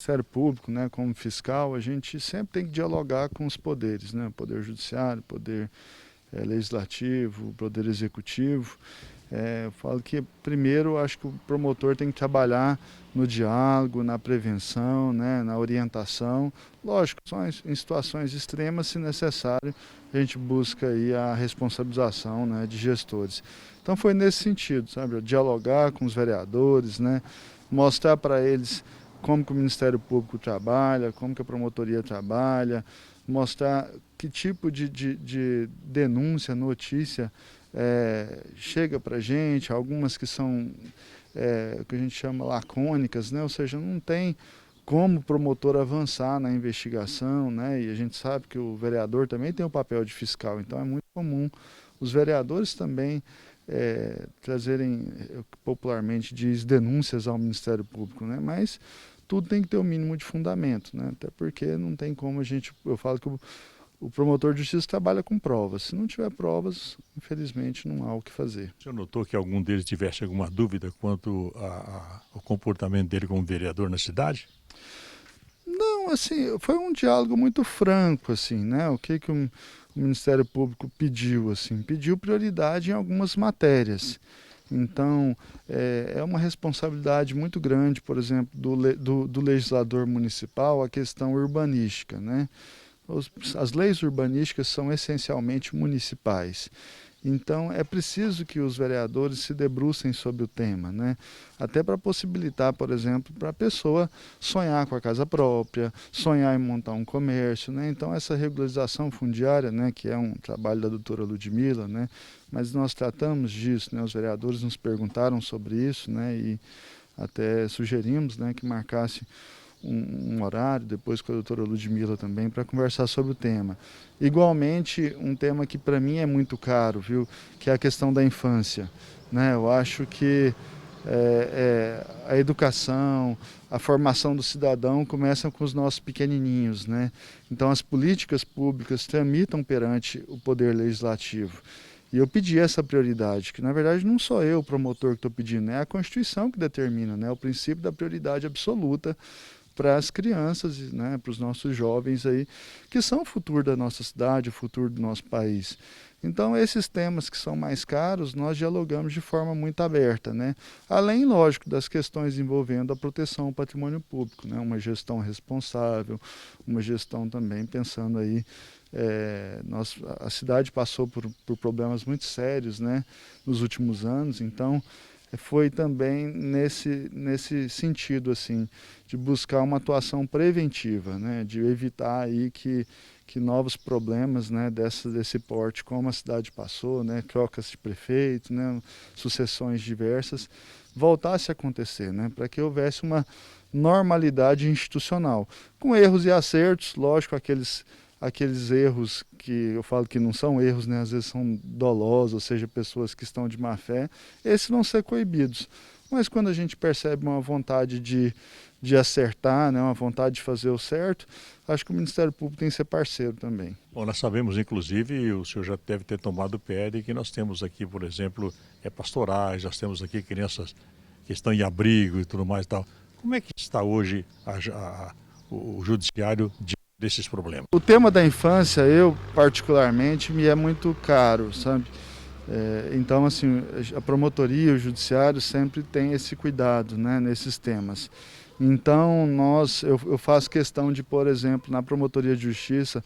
Ministério Público, né, como fiscal, a gente sempre tem que dialogar com os poderes, né, o Poder Judiciário, o Poder Legislativo, o Poder Executivo. Eu falo que primeiro acho que o promotor tem que trabalhar no diálogo, na prevenção, né, na orientação. Lógico, só em situações extremas, se necessário, a gente busca aí a responsabilização, né, de gestores. Então foi nesse sentido, sabe, dialogar com os vereadores, né, mostrar para eles como que o Ministério Público trabalha, como que a promotoria trabalha, mostrar que tipo de denúncia, notícia chega para a gente, algumas que são o que a gente chama lacônicas, né? Ou seja, não tem como o promotor avançar na investigação, né? E a gente sabe que o vereador também tem o papel de fiscal, então é muito comum os vereadores também trazerem, popularmente diz, denúncias ao Ministério Público, né? Mas tudo tem que ter o mínimo de fundamento, né? Até porque não tem como eu falo que o promotor de justiça trabalha com provas. Se não tiver provas, infelizmente não há o que fazer. O senhor notou que algum deles tivesse alguma dúvida quanto ao comportamento dele como vereador na cidade? Não, assim, foi um diálogo muito franco, assim, né? O Ministério Público pediu, assim, pediu prioridade em algumas matérias. Então, é uma responsabilidade muito grande, por exemplo, do legislador municipal, a questão urbanística, né? As leis urbanísticas são essencialmente municipais. Então, é preciso que os vereadores se debrucem sobre o tema, né? Até para possibilitar, por exemplo, para a pessoa sonhar com a casa própria, sonhar em montar um comércio, né? Então, essa regularização fundiária, né, que é um trabalho da doutora Ludmila, né? Mas nós tratamos disso, né? Os vereadores nos perguntaram sobre isso, né? E até sugerimos, né, que marcasse um horário, depois com a doutora Ludmila também, para conversar sobre o tema. Igualmente, um tema que para mim é muito caro, viu, que é a questão da infância. Né? Eu acho que a educação, a formação do cidadão começam com os nossos pequenininhos. Né? Então, as políticas públicas tramitam perante o Poder Legislativo. E eu pedi essa prioridade, que na verdade não sou eu o promotor que estou pedindo, é a Constituição que determina, né, o princípio da prioridade absoluta para as crianças, né, para os nossos jovens aí, que são o futuro da nossa cidade, o futuro do nosso país. Então, esses temas que são mais caros, nós dialogamos de forma muito aberta, né? Além, lógico, das questões envolvendo a proteção ao patrimônio público, né? Uma gestão responsável, uma gestão também pensando aí a cidade passou por problemas muito sérios, né, nos últimos anos, então foi também nesse sentido, assim, de buscar uma atuação preventiva, né, de evitar aí que novos problemas, né, desse porte, como a cidade passou, né, trocas de prefeito, né, sucessões diversas, voltasse a acontecer, né, para que houvesse uma normalidade institucional, com erros e acertos, lógico, aqueles erros que eu falo que não são erros, né? Às vezes são dolosos, ou seja, pessoas que estão de má fé, esses vão ser coibidos. Mas quando a gente percebe uma vontade de acertar, né? Uma vontade de fazer o certo, acho que o Ministério Público tem que ser parceiro também. Bom, nós sabemos, inclusive, e o senhor já deve ter tomado pé de que nós temos aqui, por exemplo, pastorais, nós temos aqui crianças que estão em abrigo e tudo mais e tal. Como é que está hoje o judiciário desses problemas? O tema da infância, eu particularmente, me é muito caro, sabe? Então, assim, a promotoria, o judiciário sempre tem esse cuidado, né, nesses temas. Então, eu faço questão de, por exemplo, na promotoria de justiça,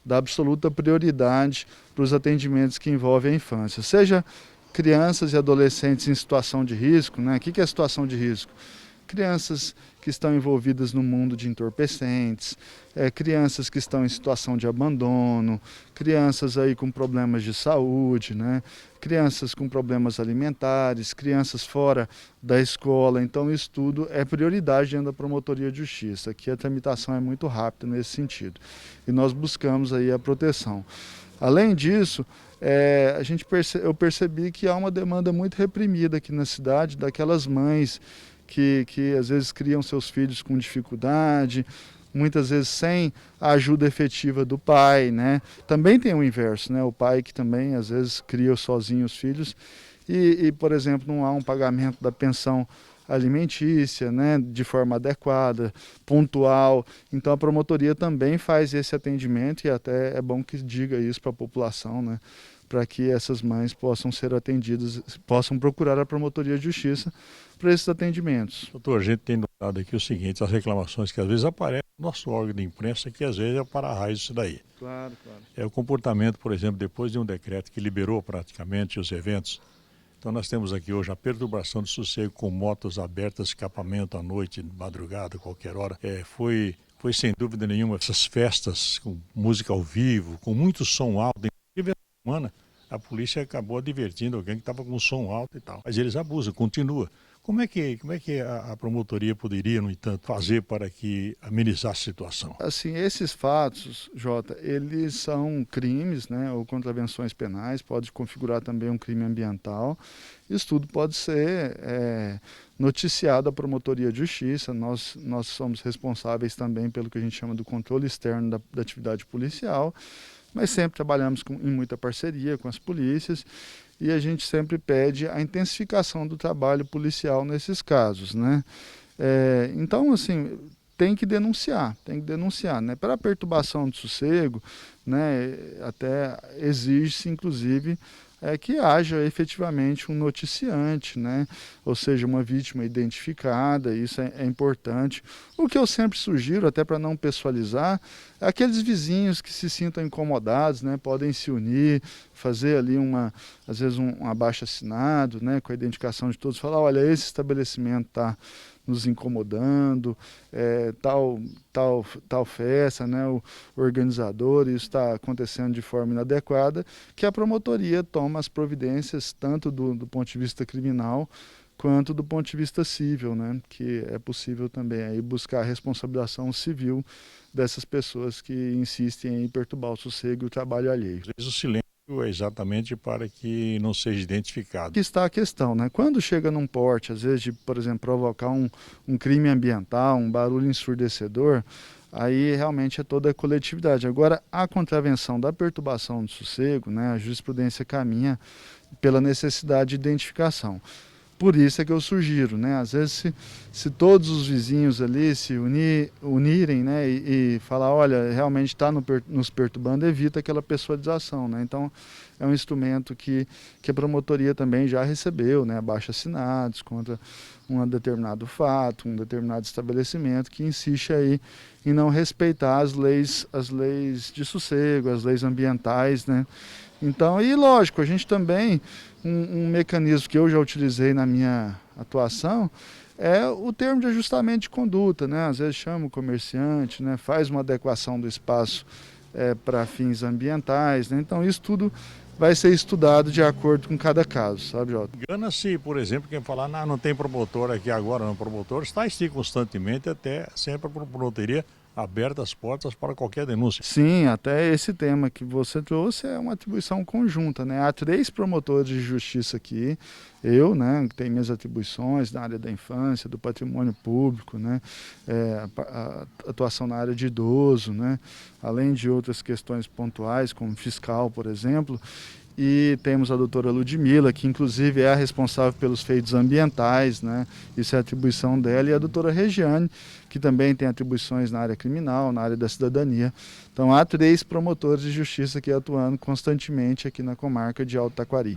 dar absoluta prioridade para os atendimentos que envolvem a infância. Seja crianças e adolescentes em situação de risco, né? O que é situação de risco? Crianças que estão envolvidas no mundo de entorpecentes, crianças que estão em situação de abandono, crianças aí com problemas de saúde, né? Crianças com problemas alimentares, crianças fora da escola. Então, isso tudo é prioridade dentro da promotoria de justiça. Aqui a tramitação é muito rápida nesse sentido. E nós buscamos aí a proteção. Além disso, eu percebi que há uma demanda muito reprimida aqui na cidade, daquelas mães que às vezes criam seus filhos com dificuldade, muitas vezes sem a ajuda efetiva do pai, né? Também tem o inverso, né? O pai que também às vezes cria sozinho os filhos por exemplo, não há um pagamento da pensão alimentícia, né, de forma adequada, pontual. Então a promotoria também faz esse atendimento e até é bom que diga isso para a população, né, para que essas mães possam ser atendidas, possam procurar a promotoria de justiça para esses atendimentos. Doutor, a gente tem notado aqui o seguinte, as reclamações que às vezes aparecem no nosso órgão de imprensa, que às vezes é o para-raio disso daí. Claro, claro. É o comportamento, por exemplo, depois de um decreto que liberou praticamente os eventos. Então nós temos aqui hoje a perturbação de sossego com motos abertas, escapamento à noite, de madrugada, qualquer hora. Foi sem dúvida nenhuma essas festas com música ao vivo, com muito som alto. Inclusive essa semana a polícia acabou advertindo alguém que estava com som alto e tal. Mas eles abusam, continua. Como é que a promotoria poderia, no entanto, fazer para que amenizasse a situação? Assim, esses fatos, Jota, eles são crimes, né, ou contravenções penais, pode configurar também um crime ambiental. Isso tudo pode ser noticiado à promotoria de justiça. Nós somos responsáveis também pelo que a gente chama do controle externo da atividade policial, mas sempre trabalhamos em muita parceria com as polícias. E a gente sempre pede a intensificação do trabalho policial nesses casos, né? Então, assim, tem que denunciar, né? Para a perturbação do sossego, né, até exige-se, inclusive, que haja efetivamente um noticiante, né? Ou seja, uma vítima identificada, isso é importante. O que eu sempre sugiro, até para não pessoalizar, é aqueles vizinhos que se sintam incomodados, né? Podem se unir, fazer ali às vezes um abaixo-assinado, né? Com a identificação de todos, falar, olha, esse estabelecimento está nos incomodando, tal festa, né, o organizador, isso está acontecendo de forma inadequada, que a promotoria toma as providências tanto do ponto de vista criminal quanto do ponto de vista civil, né, que é possível também aí buscar a responsabilização civil dessas pessoas que insistem em perturbar o sossego e o trabalho alheio. Às vezes o silêncio é exatamente para que não seja identificado. Aqui está a questão, né? Quando chega num porte, às vezes de, por exemplo, provocar um crime ambiental, um barulho ensurdecedor, aí realmente é toda a coletividade. Agora, a contravenção da perturbação do sossego, né, a jurisprudência caminha pela necessidade de identificação. Por isso é que eu sugiro, né? Às vezes se todos os vizinhos ali se unirem, né, e falar, olha, realmente está nos perturbando, evita aquela pessoalização, né? Então é um instrumento que a promotoria também já recebeu, né, abaixo-assinados contra um determinado fato, um determinado estabelecimento que insiste aí em não respeitar as leis de sossego, as leis ambientais, né? Então, e lógico, a gente também, um mecanismo que eu já utilizei na minha atuação, é o termo de ajustamento de conduta, né? Às vezes chama o comerciante, né? Faz uma adequação do espaço para fins ambientais, né? Então isso tudo vai ser estudado de acordo com cada caso, sabe, Jota? Engana-se, por exemplo, quem falar, não tem promotor aqui agora, não, promotor está assim constantemente, até sempre a promotoria aberta as portas para qualquer denúncia. Sim, até esse tema que você trouxe é uma atribuição conjunta, né? Há 3 promotores de justiça aqui, eu, né, que tenho minhas atribuições na área da infância, do patrimônio público, né, a atuação na área de idoso, né, além de outras questões pontuais, como fiscal, por exemplo. E temos a doutora Ludmila, que inclusive é a responsável pelos feitos ambientais, né? Isso é atribuição dela, e a doutora Regiane, que também tem atribuições na área criminal, na área da cidadania. Então há 3 promotores de justiça aqui atuando constantemente aqui na comarca de Alto Taquari.